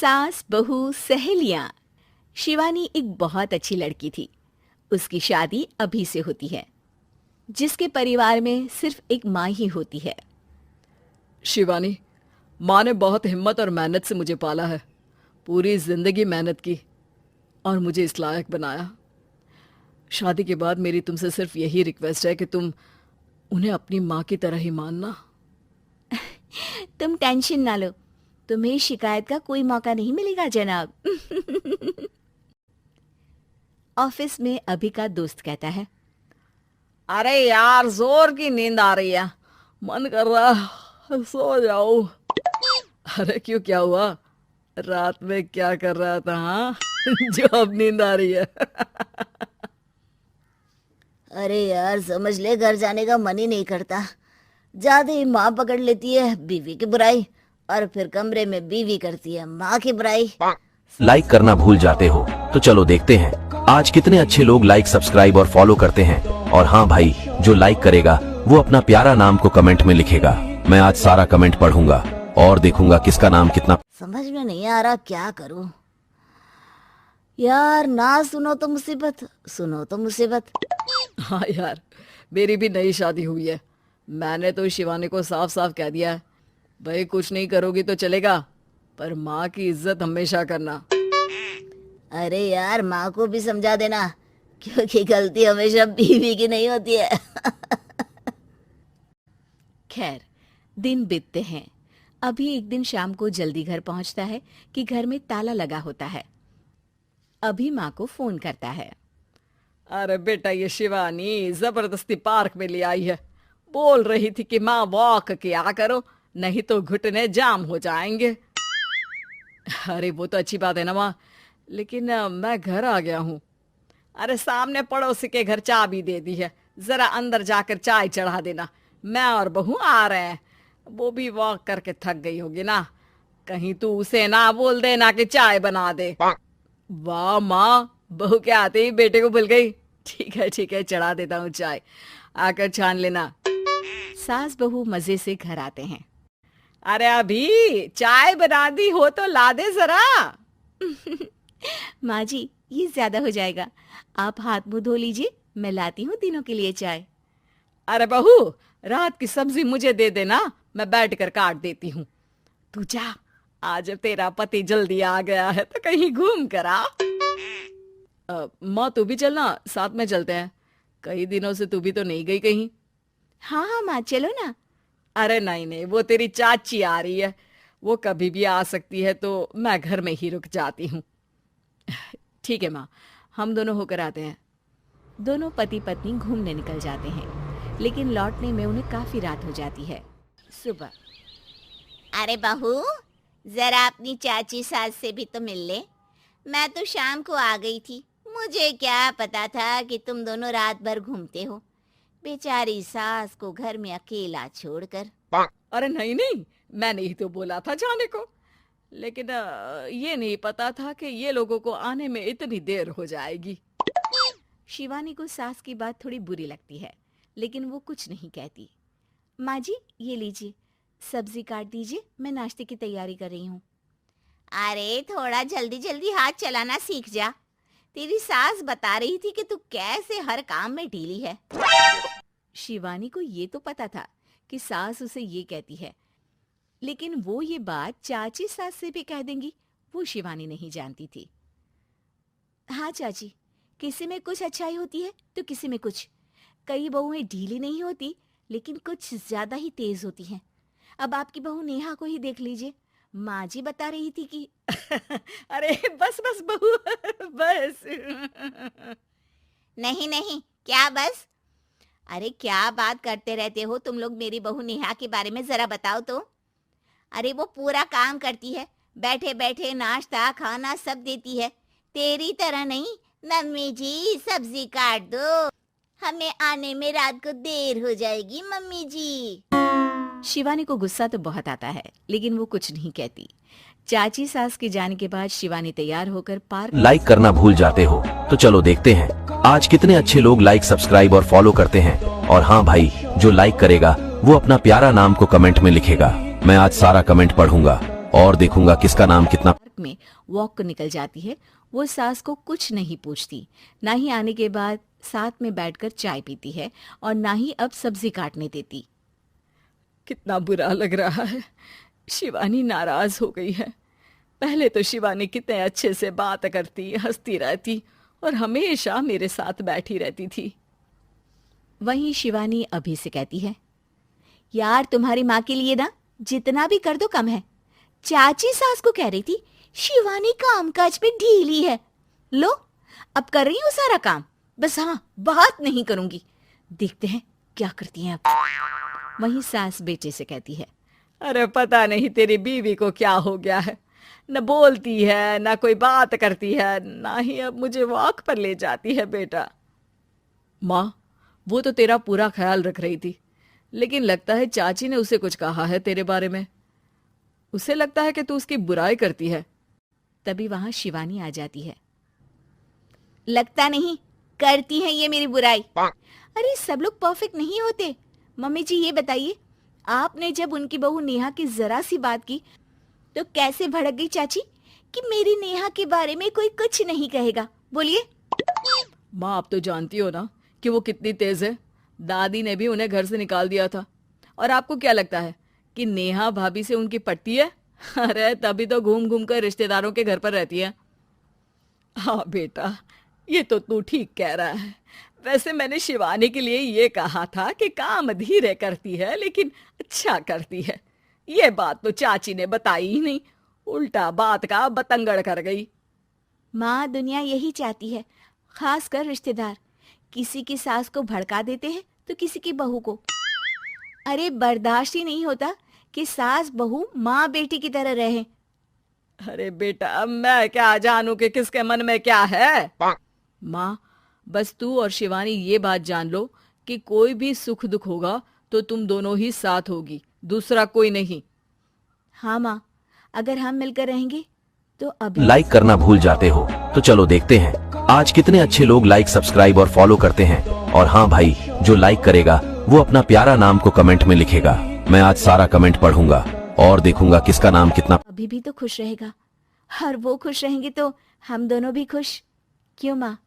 सास बहू सहेलियां। शिवानी एक बहुत अच्छी लड़की थी। उसकी शादी अभी से होती है, जिसके परिवार में सिर्फ एक माँ ही होती है। शिवानी, माँ ने बहुत हिम्मत और मेहनत से मुझे पाला है। पूरी जिंदगी मेहनत की और मुझे इस लायक बनाया। शादी के बाद मेरी तुमसे सिर्फ यही रिक्वेस्ट है कि तुम उन्हें अपनी माँ की तरह ही मानना। तुम टेंशन ना लो, तुम्हें शिकायत का कोई मौका नहीं मिलेगा जनाब। ऑफिस में अभी का दोस्त कहता है, अरे यार, जोर की नींद आ रही है, मन कर रहा सो जाओ। अरे क्यों, क्या हुआ? रात में क्या कर रहा था? हाँ जो अब नींद आ रही है। अरे यार, समझ ले, घर जाने का मन ही नहीं करता। ज्यादा ही माँ पकड़ लेती है बीवी की बुराई, और फिर कमरे में बीवी करती है माँ की बुराई। लाइक करना भूल जाते हो तो चलो देखते हैं आज कितने अच्छे लोग लाइक, सब्सक्राइब और फॉलो करते हैं। और हाँ भाई, जो लाइक करेगा वो अपना प्यारा नाम को कमेंट में लिखेगा। मैं आज सारा कमेंट पढ़ूंगा और देखूंगा किसका नाम कितना। समझ में नहीं आ रहा क्या करूं यार। ना सुनो तो मुसीबत, सुनो तो मुसीबत। हाँ यार, मेरी भी नई शादी हुई है। मैंने तो शिवानी को साफ साफ कह दिया है, भाई कुछ नहीं करोगी तो चलेगा, पर माँ की इज्जत हमेशा करना। अरे यार, माँ को भी समझा देना, क्योंकि गलती हमेशा बीवी की नहीं होती है। खैर, दिन बीतते हैं। अभी एक दिन शाम को जल्दी घर पहुंचता है कि घर में ताला लगा होता है। अभी माँ को फोन करता है। अरे बेटा, ये शिवानी जबरदस्ती पार्क में ले आई है। बोल रही थी कि माँ वॉक किया करो, नहीं तो घुटने जाम हो जाएंगे। अरे वो तो अच्छी बात है ना माँ, लेकिन मैं घर आ गया हूँ। अरे सामने पड़ोसी के घर चाबी दे दी है, जरा अंदर जाकर चाय चढ़ा देना। मैं और बहू आ रहे हैं, वो भी वॉक करके थक गई होगी ना। कहीं तू उसे ना बोल देना कि चाय बना दे। वाह माँ, बहू के आते ही बेटे को भूल गई। ठीक है, चढ़ा देता हूँ चाय, आकर छान लेना। सास बहू मजे से घर आते हैं। अरे अभी चाय बना दी हो तो ला दे जरा। माँ जी, ये ज्यादा हो जाएगा, आप हाथ मुंह धो लीजिए, मैं लाती हूँ तीनों के लिए चाय। अरे बहू, रात की सब्जी मुझे दे देना, मैं बैठ कर काट देती हूँ। तू जा, आज तेरा पति जल्दी आ गया है तो कहीं घूम कर आ। माँ तू भी चलना, साथ में चलते हैं। कई दिनों से तू भी तो नहीं गई कहीं। हाँ माँ, चलो ना। अरे नहीं, वो तेरी चाची आ रही है, वो कभी भी आ सकती है, तो मैं घर में ही रुक जाती हूँ। ठीक है माँ, हम दोनों होकर आते हैं। दोनों पति पत्नी घूमने निकल जाते हैं, लेकिन लौटने में उन्हें काफी रात हो जाती है। सुबह, अरे बहू, जरा अपनी चाची सास से भी तो मिल ले। मैं तो शाम को आ गई थी, मुझे क्या पता था कि तुम दोनों रात भर घूमते हो, बेचारी सास को घर में अकेला छोड़कर। अरे नहीं, मैंने ही तो बोला था जाने को, लेकिन ये नहीं पता था कि ये लोगों को आने में इतनी देर हो जाएगी। शिवानी को सास की बात थोड़ी बुरी लगती है, लेकिन वो कुछ नहीं कहती। माँ जी, ये लीजिए, सब्जी काट दीजिए, मैं नाश्ते की तैयारी कर रही हूँ। अरे थोड़ा जल्दी जल्दी हाथ चलाना सीख जा। तेरी सास बता रही थी कि तू कैसे हर काम में ढीली है। शिवानी को ये तो पता था कि सास उसे ये कहती है, लेकिन वो ये बात चाची सास से भी कह देंगी, वो शिवानी नहीं जानती थी। हाँ चाची, किसी में कुछ अच्छाई होती है तो किसी में कुछ। कई बहुएं ढीली नहीं होती, लेकिन कुछ ज्यादा ही तेज होती हैं। अब आपकी बहू नेहा को ही देख लीजिए, माँ जी बता रही थी कि अरे बस बहू, बस। नहीं, क्या बस? अरे क्या बात करते रहते हो तुम लोग मेरी बहू नेहा के बारे में, जरा बताओ तो। अरे वो पूरा काम करती है, बैठे बैठे नाश्ता खाना सब देती है, तेरी तरह नहीं। मम्मी जी सब्जी काट दो, हमें आने में रात को देर हो जाएगी मम्मी जी। शिवानी को गुस्सा तो बहुत आता है, लेकिन वो कुछ नहीं कहती। चाची सास के जाने के बाद शिवानी तैयार होकर पार्क। लाइक करना भूल जाते हो तो चलो देखते हैं आज कितने अच्छे लोग लाइक, सब्सक्राइब और फॉलो करते हैं। और हाँ भाई, जो लाइक करेगा वो अपना प्यारा नाम को कमेंट में लिखेगा। मैं आज सारा कमेंट पढ़ूंगा और देखूंगा किसका नाम कितना। पार्क में वॉक को निकल जाती है, वो सास को कुछ नहीं पूछती, ना ही आने के बाद साथ में बैठकर चाय पीती है और ना ही अब सब्जी काटने देती। कितना बुरा लग रहा है, शिवानी नाराज हो गई है। पहले तो शिवानी कितने अच्छे से बात करती, हंसती रहती और हमेशा मेरे साथ बैठी रहती थी। वहीं शिवानी अभी से कहती है, यार तुम्हारी माँ के लिए ना जितना भी कर दो कम है। चाची सास को कह रही थी शिवानी कामकाज पे ढीली है, लो अब कर रही हूँ सारा काम, बस हाँ बात नहीं करूंगी, देखते हैं क्या करती हैं अब। वहीं सास बेटे से कहती है, अरे पता नहीं तेरी बीवी को क्या हो गया है, न बोलती है न कोई बात करती है, ना ही अब मुझे वॉक पर ले जाती है। बेटा, माँ वो तो तेरा पूरा ख्याल रख रही थी, लेकिन लगता है चाची ने उसे कुछ कहा है तेरे बारे में। उसे लगता है कि तू उसकी बुराई करती है। तभी वहां शिवानी आ जाती है। लगता नहीं करती है ये मेरी बुराई। अरे सब लोग परफेक्ट नहीं होते। मम्मी जी ये बताइए, आपने जब उनकी बहू नेहा की जरा सी बात की तो कैसे भड़क गई चाची कि मेरी नेहा के बारे में कोई कुछ नहीं कहेगा? बोलिए। माँ आप तो जानती हो ना कि वो कितनी तेज है। दादी ने भी उन्हें घर से निकाल दिया था। और आपको क्या लगता है कि नेहा भाभी से उनकी पटती है? अरे तभी तो घूम घूम कर रिश्तेदारों के घर पर रहती है। हाँ बेटा, ये तो तू ठीक कह रहा है। वैसे मैंने शिवानी के लिए ये कहा था कि काम धीरे करती है लेकिन अच्छा करती है। ये बात तो चाची ने बताई ही नहीं, उल्टा बात का बतंगड़ कर गई। माँ दुनिया यही चाहती है, खासकर रिश्तेदार किसी की सास को भड़का देते हैं तो किसी की बहू को। अरे बर्दाश्त ही नहीं होता कि सास बहू माँ बेटी की तरह रहे। अरे बेटा मैं क्या जानूं कि किसके मन में क्या है। माँ बस तू और शिवानी ये बात जान लो कि कोई भी सुख दुख होगा तो तुम दोनों ही साथ होगी, दूसरा कोई नहीं। हाँ माँ, अगर हम मिलकर रहेंगे तो अभी लाइक करना भूल जाते हो तो चलो देखते हैं आज कितने अच्छे लोग लाइक सब्सक्राइब और फॉलो करते हैं। और हाँ भाई, जो लाइक करेगा वो अपना प्यारा नाम को कमेंट में लिखेगा। मैं आज सारा कमेंट पढ़ूंगा और देखूंगा किसका नाम कितना। अभी भी तो खुश रहेगा, और वो खुश रहेंगे तो हम दोनों भी खुश। क्यों माँ?